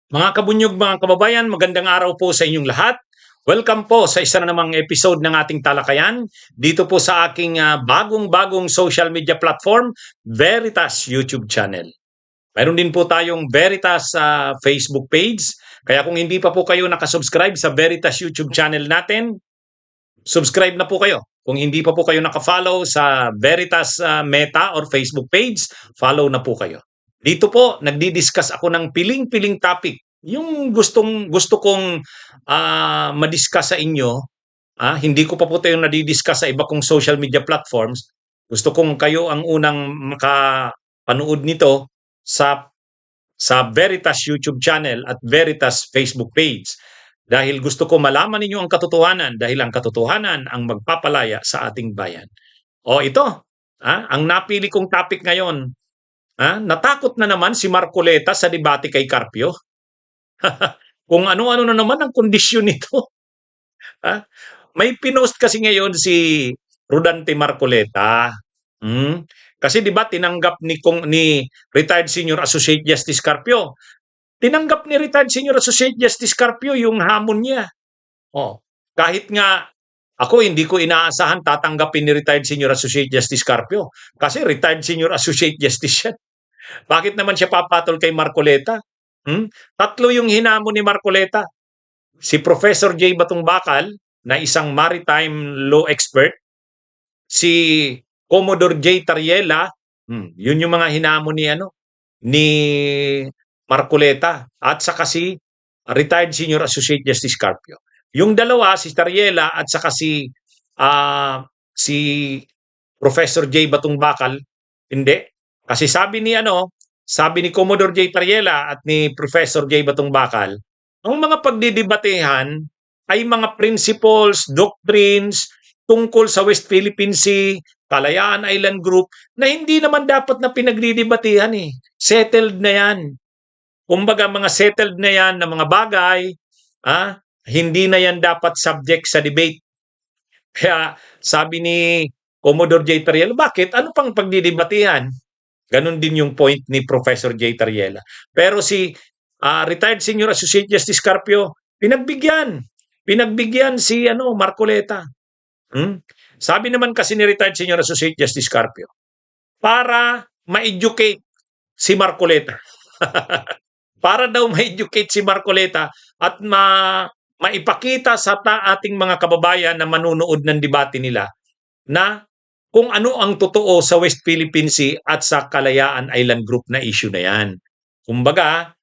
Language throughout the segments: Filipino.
Mga kabunyog, mga kababayan, magandang araw po sa inyong lahat. Welcome po sa isa na namang episode ng ating talakayan dito po sa aking bagong-bagong social media platform, Veritas YouTube channel. Mayroon din po tayong Veritas Facebook page. Kaya kung hindi pa po kayo nakasubscribe sa Veritas YouTube channel natin, subscribe na po kayo. Kung hindi pa po kayo nakafollow sa Veritas Meta or Facebook page, follow na po kayo. Dito po, nagdi-discuss ako ng piling-piling topic. Yung gusto kong ma-discuss sa inyo, hindi ko pa po tayo nadi-discuss sa iba kong social media platforms. Gusto kong kayo ang unang makapanood nito sa Veritas YouTube channel at Veritas Facebook page. Dahil gusto ko malaman ninyo ang katotohanan dahil ang katotohanan ang magpapalaya sa ating bayan. O ito, ang napili kong topic ngayon, natakot na naman si Marcoleta sa debate kay Carpio. Kung ano-ano na naman ang kondisyon nito. May pinost kasi ngayon si Rodante Marcoleta. Kasi 'di ba tinanggap ni retired senior associate Justice Carpio. Tinanggap ni retired senior associate Justice Carpio yung hamon niya. Kahit nga ako hindi ko inaasahan tatanggapin ni retired senior associate Justice Carpio kasi retired senior associate justice siya. Bakit naman siya papatol kay Marcoleta? Tatlo yung hinamon ni Marcoleta. Si Professor J. Batong Bakal na isang maritime law expert, si Commodore J. Tariela, yun yung mga hinamon ni Marcoleta at saka si retired senior associate Justice Carpio. Yung dalawa, si Tariela at saka si Professor J. Batong Bakal, hindi. Kasi sabi ni Commodore J. Tariela at ni Professor J. Batong Bakal, ang mga pagdidebatehan ay mga principles, doctrines tungkol sa West Philippine Sea, Kalayaan Island Group na hindi naman dapat na pinagdidebatehan eh. Settled na yan. Kumbaga mga settled na yan na mga bagay, hindi na yan dapat subject sa debate. Kaya sabi ni Commodore J. Tariela, bakit? Ano pang pagdidebatehan? Ganon din yung point ni Professor J. Tariela. Pero si retired senior associate Justice Carpio, pinagbigyan si Marcoleta. Sabi naman kasi ni retired senior associate Justice Carpio, para ma-educate si Marcoleta. Para daw ma-educate si Marcoleta at maipakita sa ating mga kababayan na manunood ng debate nila na kung ano ang totoo sa West Philippine Sea at sa Kalayaan Island Group na issue na yan. Kumbaga,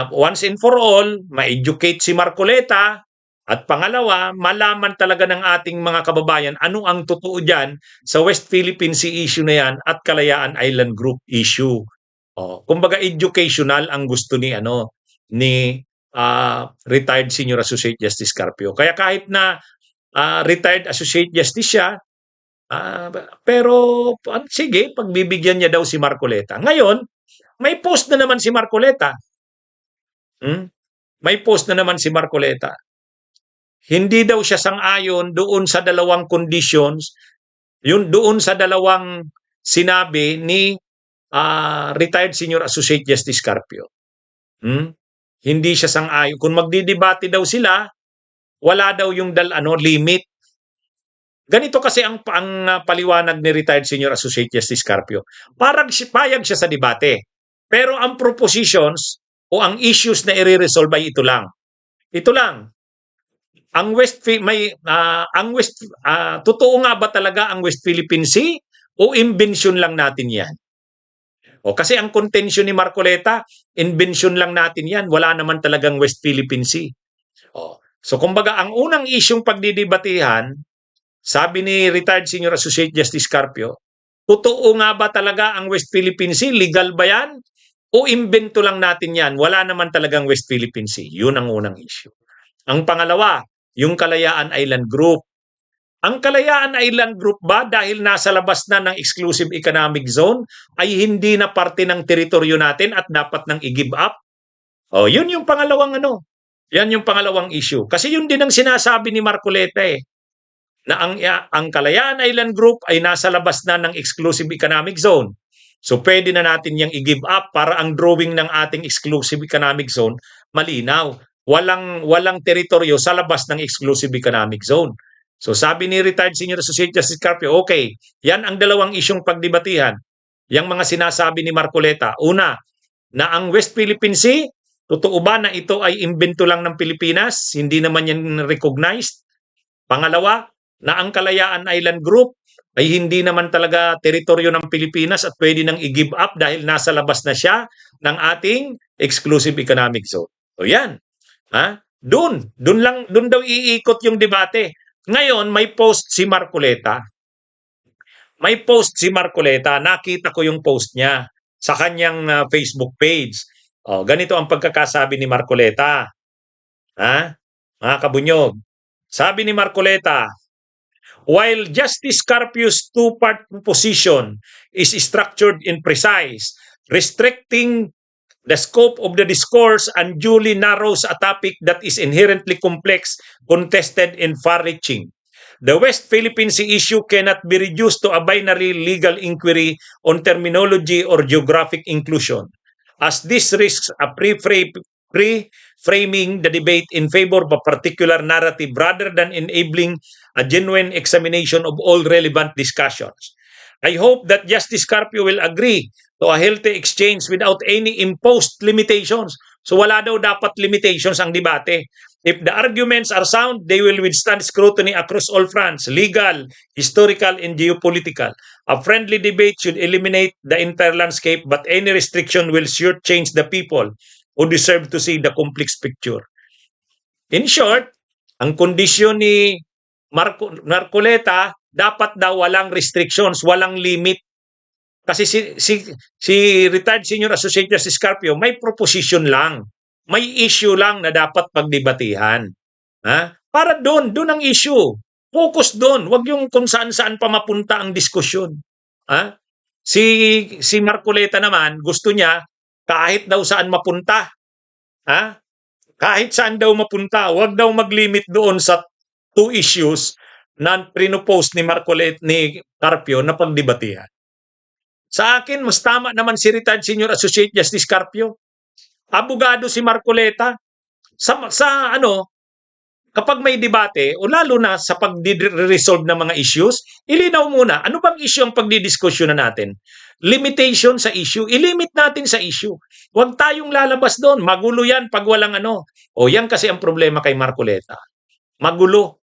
once and for all, ma-educate si Marcoleta at pangalawa, malaman talaga ng ating mga kababayan ano ang totoo dyan sa West Philippine Sea issue na yan at Kalayaan Island Group issue. Kumbaga educational ang gusto ni retired senior associate Justice Carpio. Kaya kahit na retired associate justice siya, pero sige, pagbibigyan niya daw si Marcoleta. Ngayon, may post na naman si Marcoleta. May post na naman si Marcoleta. Hindi daw siya sang-ayon doon sa dalawang conditions, doon sa dalawang sinabi ni retired senior associate Justice Carpio. Hindi siya sang-ayon. Kung magdidebate daw sila, wala daw yung limit. Ganito kasi ang paliwanag ni retired senior associate Justice Carpio. Parang payag siya sa debate. Pero ang propositions o ang issues na i-resolve ay ito lang. Ito lang. Totoo nga ba talaga ang West Philippine Sea o invention lang natin yan? Kasi ang contention ni Marcoleta, invention lang natin yan. Wala naman talagang West Philippine Sea. So kumbaga, ang unang isyong pagdidebatehan, sabi ni retired senior associate Justice Carpio, totoo nga ba talaga ang West Philippine Sea? Legal ba yan? O invento lang natin yan? Wala naman talagang West Philippine Sea. Yun ang unang issue. Ang pangalawa, yung Kalayaan Island Group. Ang Kalayaan Island Group ba dahil nasa labas na ng exclusive economic zone ay hindi na parte ng teritoryo natin at dapat nang i-give up? Yun yung pangalawang Yan yung pangalawang issue. Kasi yun din ang sinasabi ni Marcoleta na ang Kalayaan Island Group ay nasa labas na ng exclusive economic zone. So pwede na natin yang i-give up para ang drawing ng ating exclusive economic zone malinaw. Walang teritoryo sa labas ng exclusive economic zone. So sabi ni retired Senior Associate Justice Carpio, okay, yan ang dalawang isyong pagdebatihan. Yang mga sinasabi ni Marcoleta. Una, na ang West Philippine Sea, totoo ba na ito ay imbento lang ng Pilipinas? Hindi naman yan recognized. Pangalawa, na ang Kalayaan Island Group ay hindi naman talaga teritoryo ng Pilipinas at pwede nang i-give up dahil nasa labas na siya ng ating exclusive economic zone. So yan. Doon daw iikot yung debate. Ngayon, may post si Marcoleta. Nakita ko yung post niya sa kanyang Facebook page. Ganito ang pagkakasabi ni Marcoleta. Mga kabunyog. Sabi ni Marcoleta, while Justice Carpio's two-part position is structured and precise, restricting the scope of the discourse unduly narrows a topic that is inherently complex, contested, and far-reaching. The West Philippine Sea issue cannot be reduced to a binary legal inquiry on terminology or geographic inclusion, as this risks a pre-framing the debate in favor of a particular narrative rather than enabling a genuine examination of all relevant discussions. I hope that Justice Carpio will agree to a healthy exchange without any imposed limitations. So wala daw dapat limitations ang debate. If the arguments are sound, they will withstand scrutiny across all fronts, legal, historical, and geopolitical. A friendly debate should eliminate the entire landscape, but any restriction will sure change the people who deserve to see the complex picture. In short, ang kondisyon ni Marcoleta, dapat daw walang restrictions, walang limit. Kasi si retired Senior Associate Justice Carpio, may proposition lang. May issue lang na dapat pagdebatihan. Para doon ang issue. Focus doon. Huwag yung kung saan-saan pa mapunta ang diskusyon. Si Marcoleta naman, gusto niya kahit daw saan mapunta. Kahit saan daw mapunta. Huwag daw mag-limit doon sa two issues na pinopose ni Carpio na pagdebatihan. Sa akin, mas tama naman si retired Senior Associate Justice Carpio. Abogado si Marcoleta. Kapag may debate, o lalo na sa pag-resolve ng mga issues, ilinaw muna, ano bang issue ang pagdidiskusyon na natin? Limitation sa issue, ilimit natin sa issue. Huwag tayong lalabas doon. Magulo yan pag walang ano. Yan kasi ang problema kay Marcoleta. Magulo.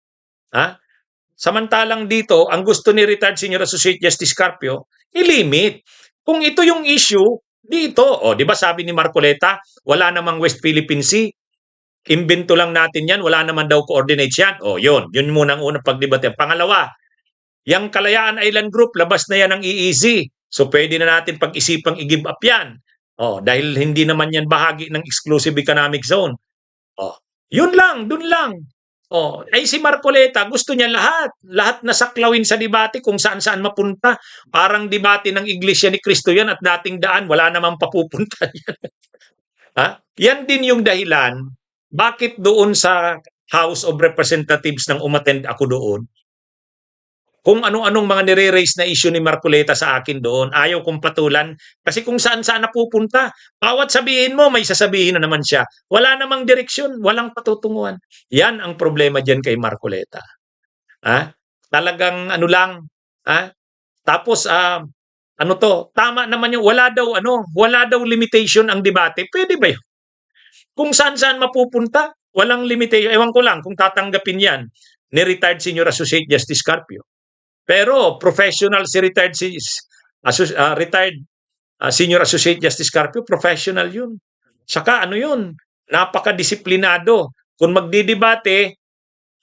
Samantalang dito, ang gusto ni retired Senior Associate Justice Carpio, ilimit. Kung ito yung issue, dito. Di ba sabi ni Marcoleta, wala namang West Philippine Sea. Imbento lang natin yan, wala naman daw coordinates yan. Yun muna ang unang pagdebate. Pangalawa, yung Kalayaan Island Group, labas na yan ng EEZ. So pwede na natin pag-isipang i-give up yan. Dahil hindi naman yan bahagi ng exclusive economic zone. Yun lang, dun lang. Si Marcoleta, gusto niya lahat na saklawin sa debate kung saan-saan mapunta. Parang debate ng Iglesia ni Cristo yan at dating daan, wala namang papupunta yan. Yan din yung dahilan, bakit doon sa House of Representatives nang umattend ako doon, kung anong-anong mga nire-raise na issue ni Marcoleta sa akin doon, ayaw kong patulan. Kasi kung saan-saan napupunta, bawat sabihin mo, may sasabihin na naman siya. Wala namang direksyon, walang patutunguhan. Yan ang problema dyan kay Marcoleta. Talagang ano lang. Tapos, tama naman yung wala daw limitation ang debate. Pwede ba yun? Kung saan-saan mapupunta, walang limitation. Ewan ko lang kung tatanggapin yan ni retired Senior Associate Justice Carpio. Pero professional si retired Senior Associate Justice Carpio, professional yun. Saka yun, napakadisiplinado. Kung magdidebate,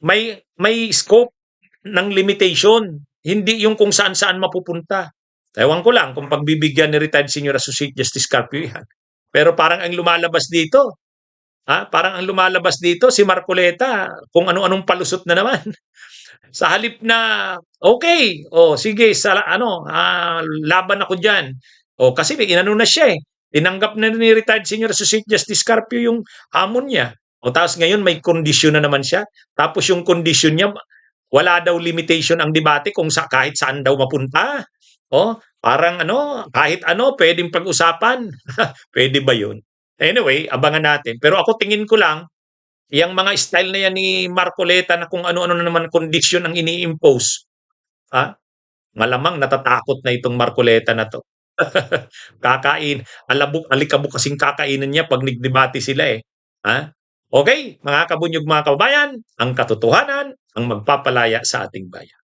may scope ng limitation. Hindi yung kung saan-saan mapupunta. Ewan ko lang kung pagbibigyan ni retired Senior Associate Justice Carpio yan. Pero parang ang lumalabas dito, si Marcoleta, kung ano-anong palusot na naman. Sa halip na, okay, sige, laban ako dyan. Kasi inano na siya Tinanggap na ni retired Senior Associate Justice Carpio yung hamon niya. Tapos ngayon may kondisyon na naman siya. Tapos yung kondisyon niya, wala daw limitation ang debate kung kahit saan daw mapunta. Parang kahit pwedeng pag-usapan. Pwede ba yun? Anyway, abangan natin. Pero ako tingin ko lang, yang mga style na yan ni Marcoleta na kung ano-ano na naman kondisyon ang ini-impose, ha? Malamang natatakot na itong Marcoleta na 'to. Alikabok kasing kakainin niya 'pag nagdebate sila, eh, ha? Okay, mga kabunyog, mga kababayan, ang katotohanan ang magpapalaya sa ating bayan.